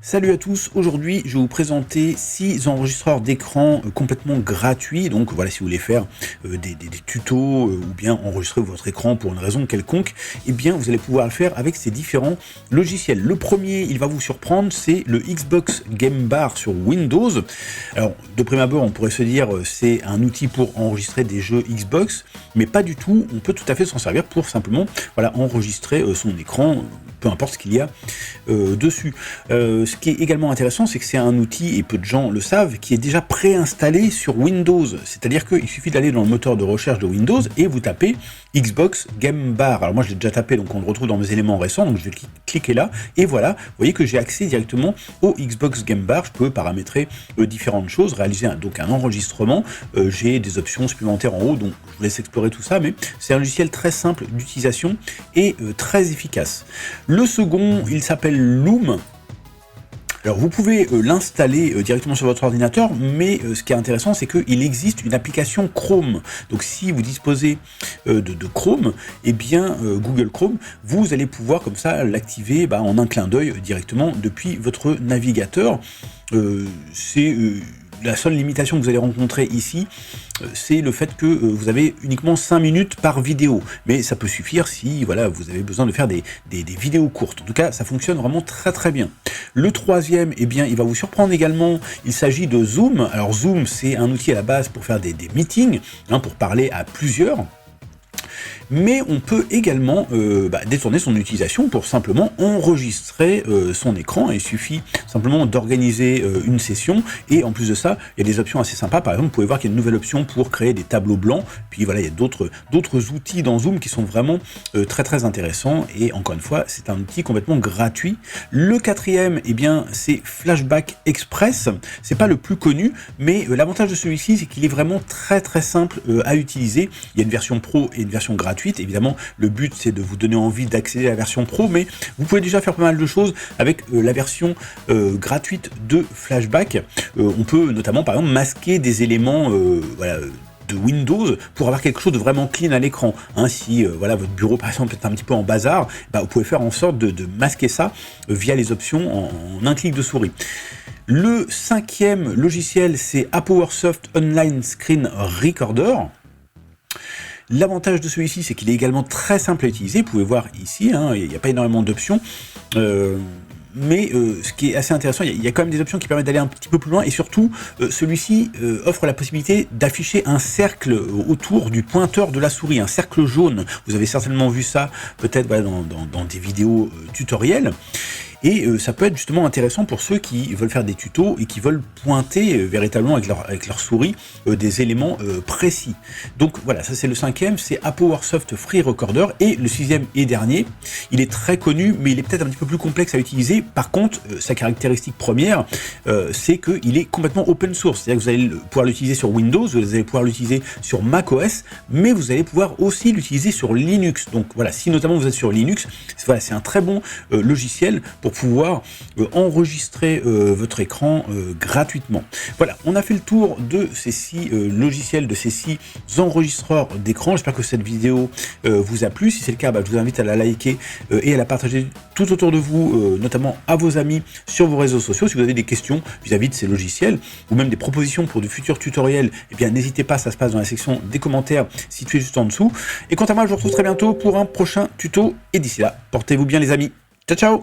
Salut à tous, aujourd'hui je vais vous présenter 6 enregistreurs d'écran complètement gratuits. Donc voilà, si vous voulez faire des tutos ou bien enregistrer votre écran pour une raison quelconque, eh bien vous allez pouvoir le faire avec ces différents logiciels. Le premier, il va vous surprendre, c'est le Xbox Game Bar sur Windows. Alors de prime abord, on pourrait se dire c'est un outil pour enregistrer des jeux Xbox, mais pas du tout. On peut tout à fait s'en servir pour simplement voilà, enregistrer son écran, peu importe ce qu'il y a dessus. Ce qui est également intéressant, c'est que c'est un outil, et peu de gens le savent, qui est déjà préinstallé sur Windows. C'est-à-dire qu'il suffit d'aller dans le moteur de recherche de Windows et vous tapez Xbox Game Bar. Alors moi je l'ai déjà tapé, donc on le retrouve dans mes éléments récents, donc je vais cliquer là, et voilà, vous voyez que j'ai accès directement au Xbox Game Bar. Je peux paramétrer différentes choses, réaliser donc un enregistrement, j'ai des options supplémentaires en haut, donc je vous laisse explorer tout ça, mais c'est un logiciel très simple d'utilisation et très efficace. Le second, il s'appelle Loom. Alors vous pouvez l'installer directement sur votre ordinateur, mais ce qui est intéressant, c'est qu'il existe une application Chrome. Donc si vous disposez de Chrome, eh bien Google Chrome, vous allez pouvoir comme ça l'activer en un clin d'œil directement depuis votre navigateur. C'est la seule limitation que vous allez rencontrer ici, c'est le fait que vous avez uniquement 5 minutes par vidéo. Mais ça peut suffire si voilà, vous avez besoin de faire des vidéos courtes. En tout cas, ça fonctionne vraiment très très bien. Le troisième, eh bien, il va vous surprendre également. Il s'agit de Zoom. Alors Zoom, c'est un outil à la base pour faire des meetings, pour parler à plusieurs. Mais on peut également détourner son utilisation pour simplement enregistrer son écran. Il suffit simplement d'organiser une session, et en plus de ça, il y a des options assez sympas. Par exemple, vous pouvez voir qu'il y a une nouvelle option pour créer des tableaux blancs. Puis voilà, il y a d'autres outils dans Zoom qui sont vraiment très très intéressants, et encore une fois, c'est un outil complètement gratuit. Le quatrième, eh bien, c'est Flashback Express. C'est pas le plus connu, mais l'avantage de celui-ci, c'est qu'il est vraiment très très simple à utiliser. Il y a une version pro et une version gratuite. Évidemment, le but c'est de vous donner envie d'accéder à la version pro, mais vous pouvez déjà faire pas mal de choses avec la version gratuite de Flashback. On peut notamment par exemple masquer des éléments de Windows pour avoir quelque chose de vraiment clean à l'écran. Si voilà, votre bureau par exemple est un petit peu en bazar, vous pouvez faire en sorte de masquer ça via les options en un clic de souris. Le cinquième logiciel, c'est ApowerSoft Online Screen Recorder. L'avantage de celui-ci, c'est qu'il est également très simple à utiliser. Vous pouvez voir ici, il n'y a pas énormément d'options. Mais ce qui est assez intéressant, il y a quand même des options qui permettent d'aller un petit peu plus loin, et surtout celui-ci offre la possibilité d'afficher un cercle autour du pointeur de la souris, un cercle jaune. Vous avez certainement vu ça peut-être dans des vidéos tutoriels. Et ça peut être justement intéressant pour ceux qui veulent faire des tutos et qui veulent pointer véritablement avec leur souris des éléments précis. Donc voilà, ça c'est le cinquième, c'est ApowerSoft Free Recorder. Et le sixième et dernier, il est très connu, mais il est peut-être un petit peu plus complexe à utiliser. Par contre, sa caractéristique première, c'est qu'il est complètement open source. C'est-à-dire que vous allez pouvoir l'utiliser sur Windows, vous allez pouvoir l'utiliser sur macOS, mais vous allez pouvoir aussi l'utiliser sur Linux. Donc voilà, si notamment vous êtes sur Linux, voilà, c'est un très bon logiciel pour pouvoir enregistrer votre écran gratuitement. Voilà, on a fait le tour de ces 6 logiciels, de ces 6 enregistreurs d'écran. J'espère que cette vidéo vous a plu. Si c'est le cas, je vous invite à la liker et à la partager tout autour de vous, notamment à vos amis sur vos réseaux sociaux. Si vous avez des questions vis-à-vis de ces logiciels ou même des propositions pour de futurs tutoriels, eh bien n'hésitez pas, ça se passe dans la section des commentaires située juste en dessous. Et quant à moi, je vous retrouve très bientôt pour un prochain tuto, et d'ici là, portez-vous bien les amis. Ciao ciao!